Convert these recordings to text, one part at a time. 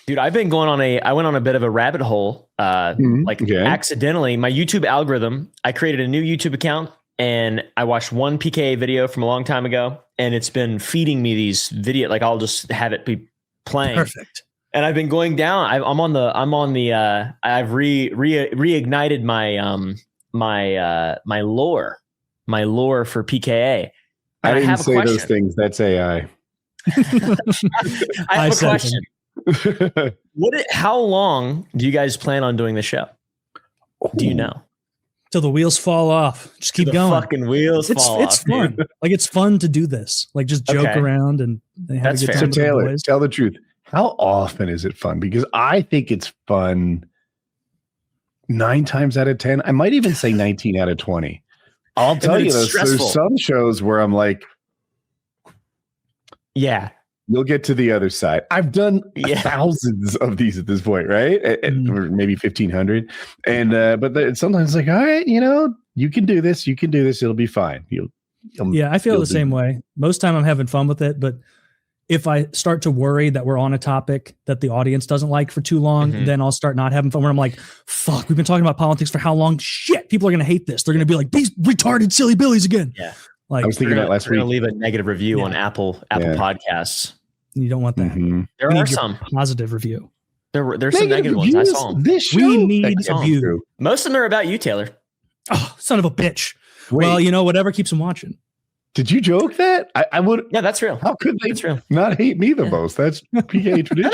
Dude, I went on a bit of a rabbit hole, accidentally. My YouTube algorithm, I created a new YouTube account and I watched one PKA video from a long time ago, and it's been feeding me these videos. Like I'll just have it be playing. Perfect. And I've been going down. I've reignited my lore for PKA. I didn't say those things. That's AI. I have a question. How long do you guys plan on doing the show? Do you know? Till the wheels fall off. Just keep going. Fucking wheels fall off. It's fun. Dude. Like it's fun to do this. Like just joke around and have a good time. So Taylor, tell the truth. How often is it fun? Because I think it's fun 9 times out of 10. I might even say 19 out of 20. I'll tell you, there's some shows where I'm like, yeah, you'll get to the other side. I've done thousands of these at this point, right? Or maybe 1,500. And but sometimes like, all right, you can do this. You can do this. It'll be fine. I feel the same way. Most time I'm having fun with it, but if I start to worry that we're on a topic that the audience doesn't like for too long, then I'll start not having fun where I'm like, fuck, we've been talking about politics for how long? Shit, people are going to hate this. They're going to be like, these retarded silly billies again. Yeah. Like I was thinking that last week. We're going to leave a negative review on Apple Podcasts. You don't want that. There are some positive review. There's some negative ones. I saw them. We need a view. Most of them are about you, Taylor. Oh, son of a bitch. Wait. Well, whatever keeps them watching. Did you joke that? I would. Yeah, that's real. How could they not hate me the most? That's PKA tradition.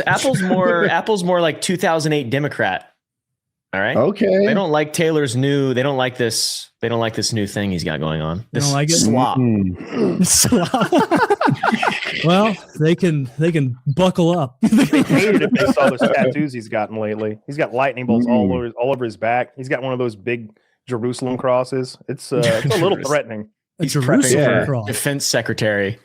Apple's more like 2008 Democrat. All right. Okay. They don't like Taylor's new. They don't like this. They don't like this new thing he's got going on. This don't like it? Slop. Well, they can buckle up. They hate it if they saw those tattoos he's gotten lately. He's got lightning bolts all over his back. He's got one of those big Jerusalem crosses. It's a little threatening. He's Jerusalem cross. Defense Secretary.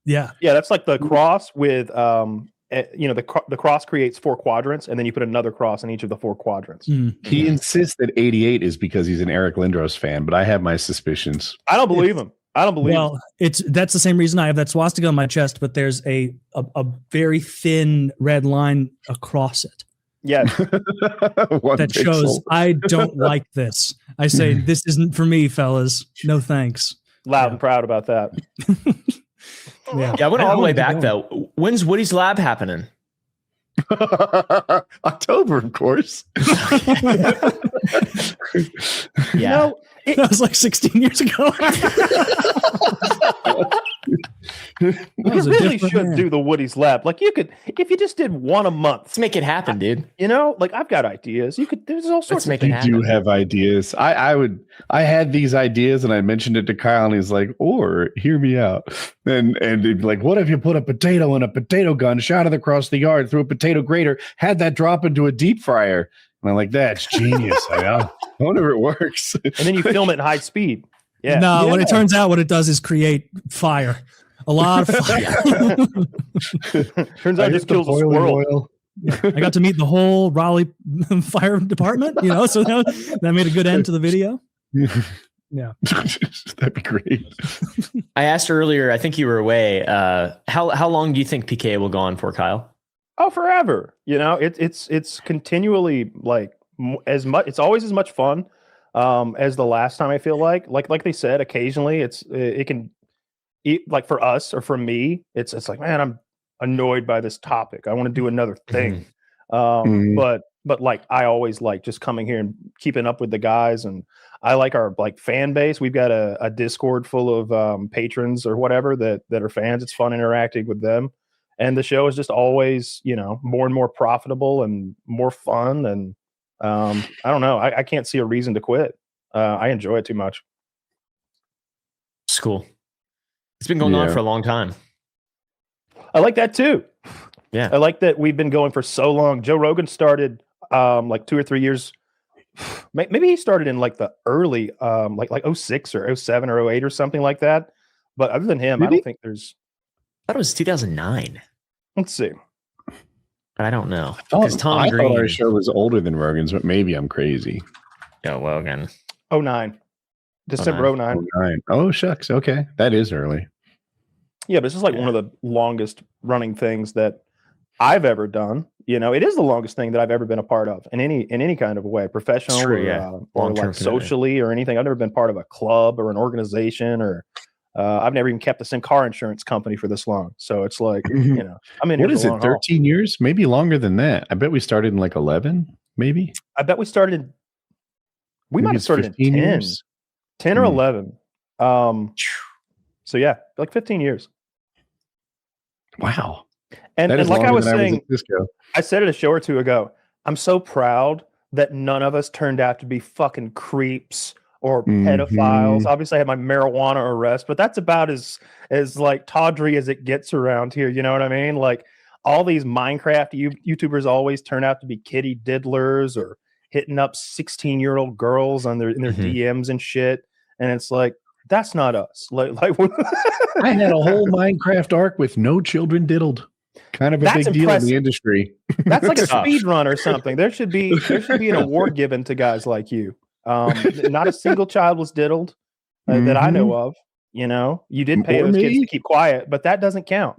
Yeah. Yeah, that's like the cross with the cross creates 4 quadrants, and then you put another cross in each of the 4 quadrants. He insists that 88 is because he's an Eric Lindros fan, but I have my suspicions. I don't believe him. Well, that's the same reason I have that swastika on my chest, but there's a very thin red line across it. Yeah. That shows I don't like this. I say this isn't for me, fellas. No thanks. Loud and proud about that. Yeah, I went all the way back though. When's Woody's Lab happening? October, of course. Yeah. That was like 16 years ago. You really should do the Woody's Lab. Like you could, if you just did one a month. Let's make it happen, dude. Like I've got ideas. There's all sorts of things. You do have ideas. I had these ideas and I mentioned it to Kyle and he's like, or hear me out. And he'd be like, what if you put a potato in a potato gun, shot it across the yard through a potato grater, had that drop into a deep fryer? And I'm like, that's genius. I wonder if it works. And then you film it in high speed. Yeah. No, when it turns out what it does is create fire. A lot of fire. Turns out it just kills a squirrel. I got to meet the whole Raleigh fire department, so that made a good end to the video. Yeah. That'd be great. I asked earlier, I think you were away. How long do you think PKA will go on for, Kyle? Oh, forever. It's continually like as much. It's always as much fun as the last time. I feel like they said, occasionally it can. Like for us or for me, it's like, man, I'm annoyed by this topic. I want to do another thing. But like I always like just coming here and keeping up with the guys, and I like our like fan base. We've got a Discord full of patrons or whatever that are fans. It's fun interacting with them, and the show is just always more and more profitable and more fun. And I don't know. I can't see a reason to quit. I enjoy it too much. It's cool. It's been going on for a long time. I like that too. Yeah. I like that we've been going for so long. Joe Rogan started like 2 or 3 years. Maybe he started in like the early like 06 or 07 or 08 or something like that. But other than him, I don't think there's. I thought it was 2009. Let's see. I don't know. I thought our show was older than Rogan's, but maybe I'm crazy. Joe Rogan. 09. December 09. Oh, shucks. Okay. That is early. Yeah, but it's just like one of the longest running things that I've ever done. You know, it is the longest thing that I've ever been a part of in any kind of a way, professional or like socially or anything. I've never been part of a club or an organization, or I've never even kept the same car insurance company for this long. So it's like, you know, I'm in. What is it? 13 years? Maybe longer than that. I bet we started in like 11, maybe. I bet we started. We might have started in 10, years? 10 or 11. So yeah, like 15 years. Wow. And like I was saying, I said it a show or two ago, I'm so proud that none of us turned out to be fucking creeps or pedophiles. Obviously I had my marijuana arrest, but that's about as like tawdry as it gets around here. You know what I mean? Like all these Minecraft YouTubers always turn out to be kitty diddlers or hitting up 16-year-old girls in their DMs and shit. And it's like, that's not us. Like I had a whole Minecraft arc with no children diddled. Kind of a big deal in the industry. That's like a speed run or something. There should be an award given to guys like you. Not a single child was diddled that I know of. You know, you did pay those kids to keep quiet, but that doesn't count.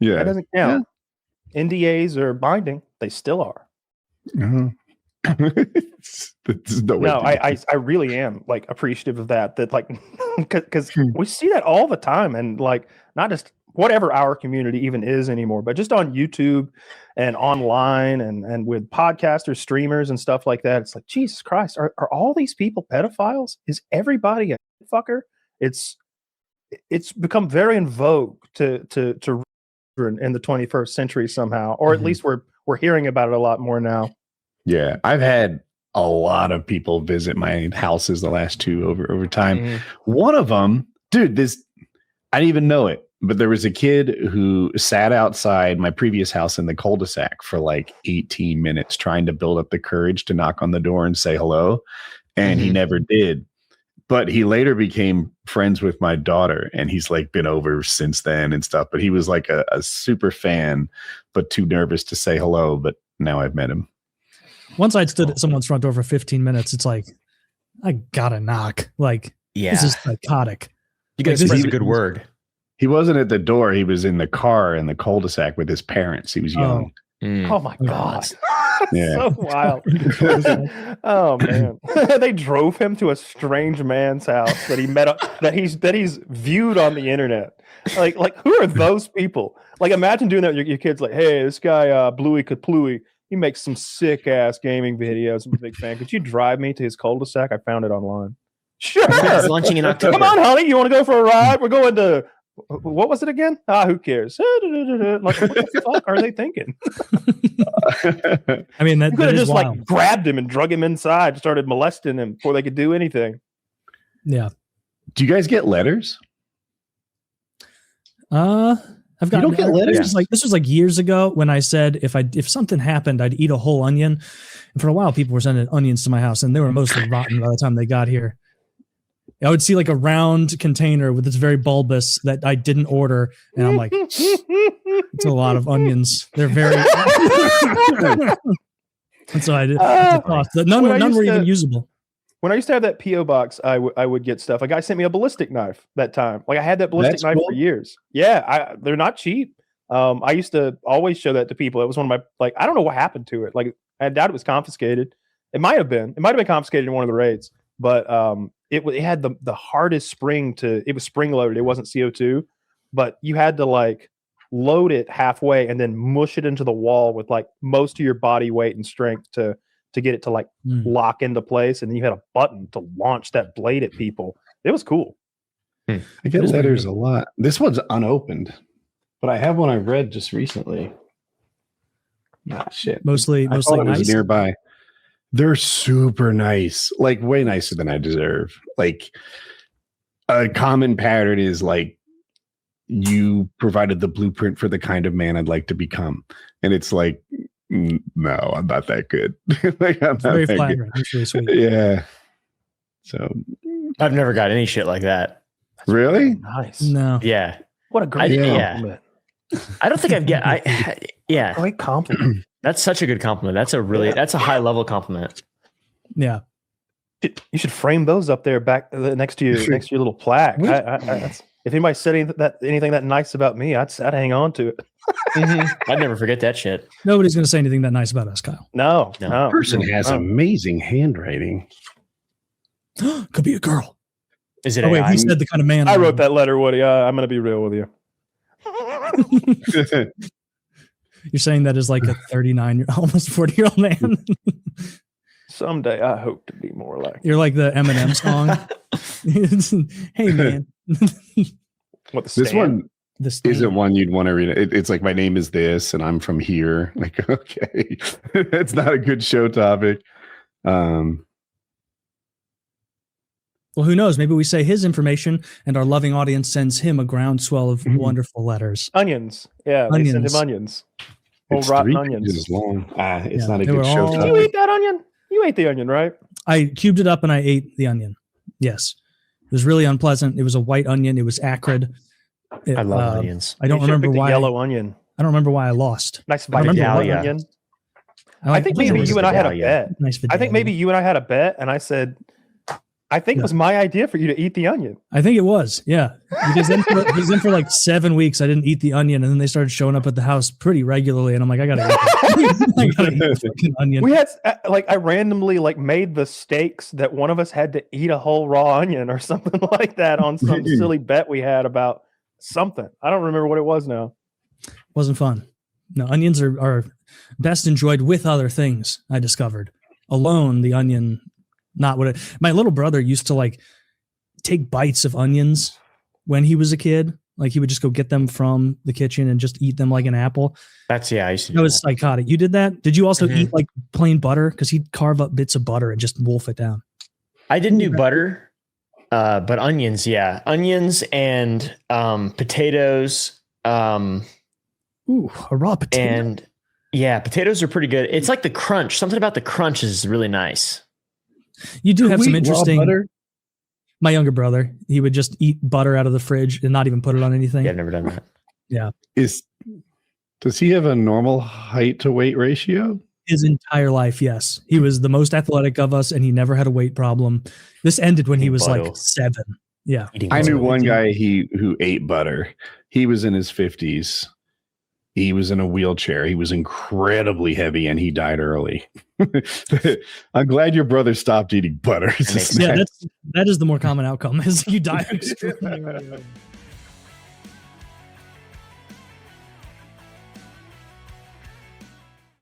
Yeah, that doesn't count. Yeah. NDAs are binding; they still are. No, I really am like appreciative of that. That like because we see that all the time, and like not just whatever our community even is anymore, but just on YouTube and online and with podcasters, streamers and stuff like that. It's like, Jesus Christ, are all these people pedophiles? Is everybody a fucker? It's become very in vogue to in the 21st century somehow, or at least we're hearing about it a lot more now. Yeah, I've had a lot of people visit my houses the last two over time. One of them, dude, I didn't even know it. But there was a kid who sat outside my previous house in the cul-de-sac for like 18 minutes trying to build up the courage to knock on the door and say hello. And he never did. But he later became friends with my daughter, and he's like been over since then and stuff. But he was like a super fan, but too nervous to say hello. But now I've met him. Once I stood at someone's front door for 15 minutes, it's like, I gotta knock. Like, this is psychotic. You gotta spread the good word. He wasn't at the door. He was in the car in the cul-de-sac with his parents. He was young. Oh my God. Yeah. So wild. Oh man. They drove him to a strange man's house that he met up that he's viewed on the internet. Like who are those people? Like imagine doing that with your kids, like, hey, this guy Bluey Kaplooey, he makes some sick ass gaming videos. I'm a big fan. Could you drive me to his cul-de-sac? I found it online. Sure. It's launching in October. Come on, honey. You want to go for a ride? We're going to what was it again? Who cares? Like, what the fuck are they thinking? I mean, that could have just wild. Like grabbed him and drug him inside, started molesting him before they could do anything. Yeah. Do you guys get letters? I've got. You don't get letters. This was like years ago when I said if something happened, I'd eat a whole onion. And for a while, people were sending onions to my house, and they were mostly rotten by the time they got here. I would see like a round container with this very bulbous that I didn't order. And I'm like, it's a lot of onions. They're very, and so I did. None were even usable. When I used to have that P.O. box, I would get stuff. A guy sent me a ballistic knife that time. Like I had that ballistic knife for years. Yeah. They're not cheap. I used to always show that to people. It was one of my, like, I don't know what happened to it. Like I doubt it was confiscated. It might have been confiscated in one of the raids, but, it had the hardest spring it was spring loaded. It wasn't CO2, but you had to like load it halfway and then mush it into the wall with like most of your body weight and strength to get it to like lock into place. And then you had a button to launch that blade at people. It was cool. I get letters a lot. This one's unopened, but I have one I read just recently. Shit. Mostly nice. Nearby. They're super nice, like way nicer than I deserve. Like a common pattern is like, you provided the blueprint for the kind of man I'd like to become. And it's like, no, I'm not that good. Like, I'm not very flattering. It's really sweet. Yeah. So I've never got any shit like that. That's really? Really nice. No. Yeah. What a great compliment. I don't think Great compliment. That's such a good compliment. That's a high level compliment. Yeah. You should frame those up there back next to your little plaque. if anybody said anything that nice about me, I'd hang on to it. I'd never forget that shit. Nobody's going to say anything that nice about us, Kyle. No. Person has amazing handwriting. Could be a girl. Is it? Oh, wait, he said the kind of man I wrote that letter, Woody. I'm going to be real with you. You're saying that is like a almost 40-year-old man. Someday I hope to be more like. You're like the Eminem song. Hey man. This one isn't one you'd want to read. It's like, my name is this and I'm from here. Like, okay, that's not a good show topic. Well, who knows? Maybe we say his information and our loving audience sends him a groundswell of wonderful letters. Onions. Yeah, they send him onions. It's rotten 3 onions. pages long. It's not a good show topic. Did you eat that onion? You ate the onion, right? I cubed it up and I ate the onion. Yes. It was really unpleasant. It was a white onion. It was acrid. I love onions. I don't remember why. Yellow onion. I don't remember why I lost. Nice Vidalia onion. I think maybe you and I had a bet. Nice I think maybe you and I had a bet, and I said, I think it was my idea for you to eat the onion. I think it was, yeah. Because then for like 7 weeks, I didn't eat the onion, and then they started showing up at the house pretty regularly, and I'm like, I gotta eat the fucking onion. We had I randomly made the stakes that one of us had to eat a whole raw onion or something like that on some silly bet we had about something. I don't remember what it was now. Wasn't fun. No, onions are best enjoyed with other things. I discovered alone, the onion. Not what my little brother used to take bites of onions when he was a kid. Like he would just go get them from the kitchen and just eat them like an apple. I used to do that. Was psychotic. You did that? Did you also eat like plain butter? Because he'd carve up bits of butter and just wolf it down. I didn't do butter, but onions, yeah. Onions and potatoes. Ooh, a raw potato. And yeah, potatoes are pretty good. It's like the crunch. Something about the crunch is really nice. You do have some interesting butter. My younger brother, he would just eat butter out of the fridge and not even put it on anything. Yeah, I've never done that. Yeah. Does he have a normal height to weight ratio? His entire life, yes. He was the most athletic of us and he never had a weight problem. This ended when he was like 7. Yeah. I knew one guy who ate butter. He was in his 50s. He was in a wheelchair. He was incredibly heavy and he died early. I'm glad your brother stopped eating butter. Yeah, that is the more common outcome is you die extremely early.